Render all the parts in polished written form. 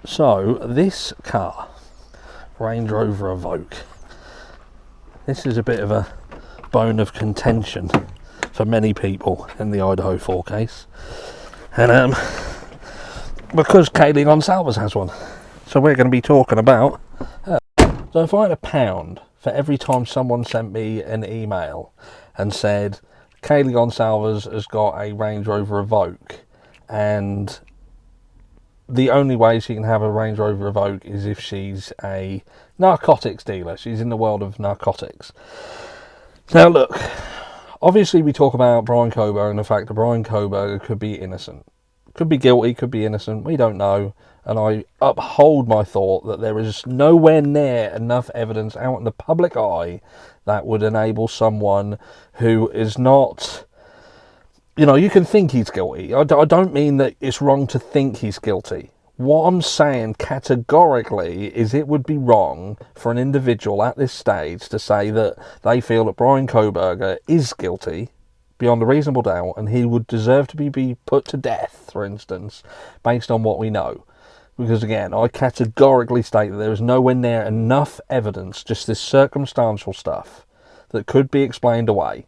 So this car, Range Rover Evoque, this is a bit of a bone of contention for many people in the Idaho 4 case, and because Kaylee Goncalves has one, so we're going to be talking about so if I had £1 for every time someone sent me an email and said Kaylee Goncalves has got a Range Rover Evoque and the only way she can have a Range Rover Evoque is if she's a narcotics dealer. She's in the world of narcotics. Now look, obviously we talk about Brian Koberger and the fact that Brian Koberger could be innocent. Could be guilty, could be innocent, we don't know. And I uphold my thought that there is nowhere near enough evidence out in the public eye that would enable someone who is not... You know, you can think he's guilty. I don't mean that it's wrong to think he's guilty. What I'm saying categorically is it would be wrong for an individual at this stage to say that they feel that Brian Koberger is guilty beyond a reasonable doubt and he would deserve to be put to death, for instance, based on what we know. Because again, I categorically state that there is nowhere near enough evidence, just this circumstantial stuff, that could be explained away.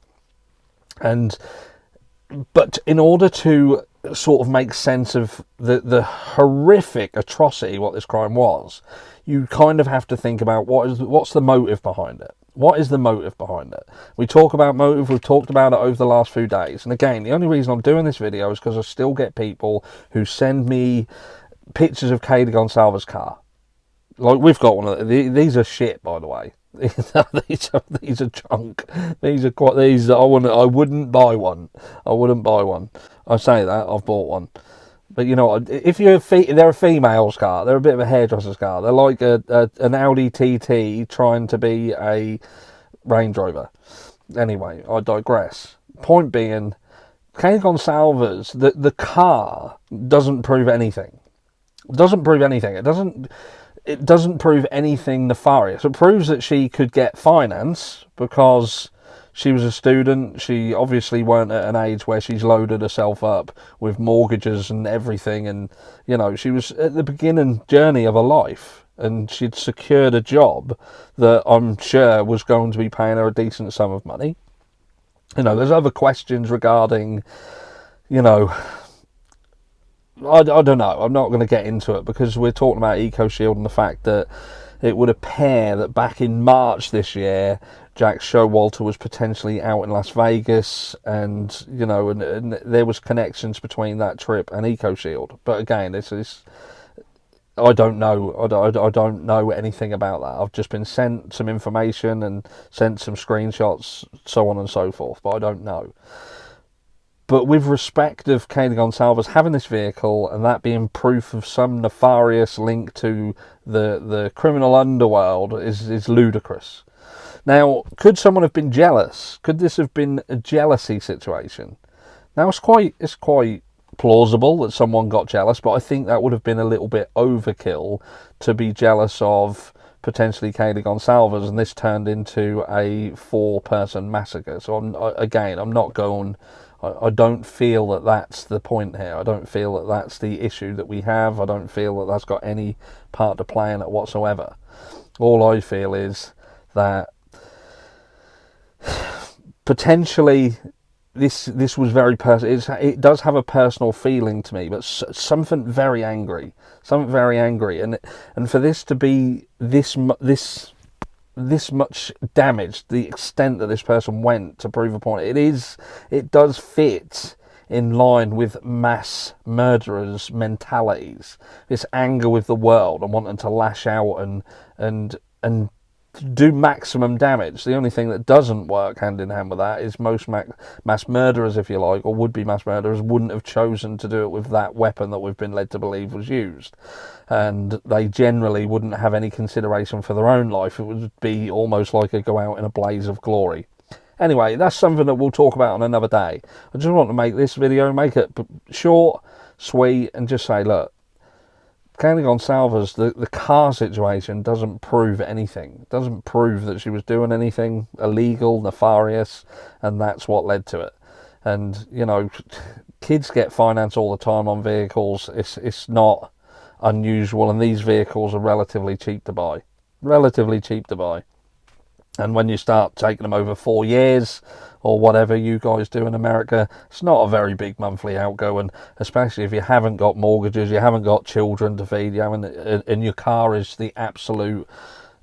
But in order to sort of make sense of the horrific atrocity what this crime was, you kind of have to think about what's the motive behind it. What is the motive behind it? We talk about motive, we've talked about it over the last few days. And again, the only reason I'm doing this video is because I still get people who send me pictures of Kaylee Goncalves' car. Like, we've got one of these are shit, by the way. these are junk. I wouldn't buy one. I wouldn't buy one. I say that I've bought one, but you know, if they're a female's car, they're a bit of a hairdresser's car. They're like an Audi TT trying to be a Range Rover. Anyway, I digress. Point being, Kaylee Goncalves, the car doesn't prove anything. It doesn't prove anything. It doesn't prove anything nefarious. It proves that she could get finance because she was a student. She obviously weren't at an age where she's loaded herself up with mortgages and everything. And, you know, she was at the beginning journey of her life and she'd secured a job that I'm sure was going to be paying her a decent sum of money. You know, there's other questions regarding, you know... I don't know. I'm not going to get into it because we're talking about EcoShield and the fact that it would appear that back in March this year, Jack Showalter was potentially out in Las Vegas, and you know, and there was connections between that trip and EcoShield. But again, this is I don't know. I don't know anything about that. I've just been sent some information and sent some screenshots, so on and so forth. But I don't know. But with respect of Kaylee Goncalves having this vehicle and that being proof of some nefarious link to the criminal underworld is ludicrous. Now, could someone have been jealous? Could this have been a jealousy situation? Now, it's quite plausible that someone got jealous, but I think that would have been a little bit overkill to be jealous of potentially Kaylee Goncalves, and this turned into a 4-person massacre. So I'm not going... I don't feel that that's the point here. I don't feel that that's the issue that we have. I don't feel that that's got any part to play in it whatsoever. All I feel is that potentially this was very personal. It does have a personal feeling to me, but something very angry, and for this to be this much damage, the extent that this person went to prove a point, it does fit in line with mass murderers' mentalities. This anger with the world and wanting to lash out and do maximum damage. The only thing that doesn't work hand in hand with that is most mass murderers, if you like, or would-be mass murderers, wouldn't have chosen to do it with that weapon that we've been led to believe was used. And they generally wouldn't have any consideration for their own life. It would be almost like a go out in a blaze of glory. Anyway, that's something that we'll talk about on another day. I just want to make this video, make it short, sweet, and just say, look, Kaylee Goncalves, the car situation doesn't prove anything. It doesn't prove that she was doing anything illegal, nefarious, and that's what led to it. And, you know, kids get finance all the time on vehicles. It's not unusual, and these vehicles are relatively cheap to buy. Relatively cheap to buy. And when you start taking them over 4 years, or whatever you guys do in America, it's not a very big monthly outgo, and especially if you haven't got mortgages, you haven't got children to feed, and your car is the absolute,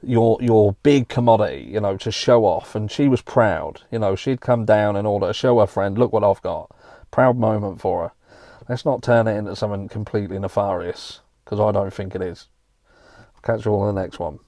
your big commodity, you know, to show off. And she was proud, you know, she'd come down in order to show her friend, look what I've got. Proud moment for her. Let's not turn it into something completely nefarious, because I don't think it is. I'll catch you all in the next one.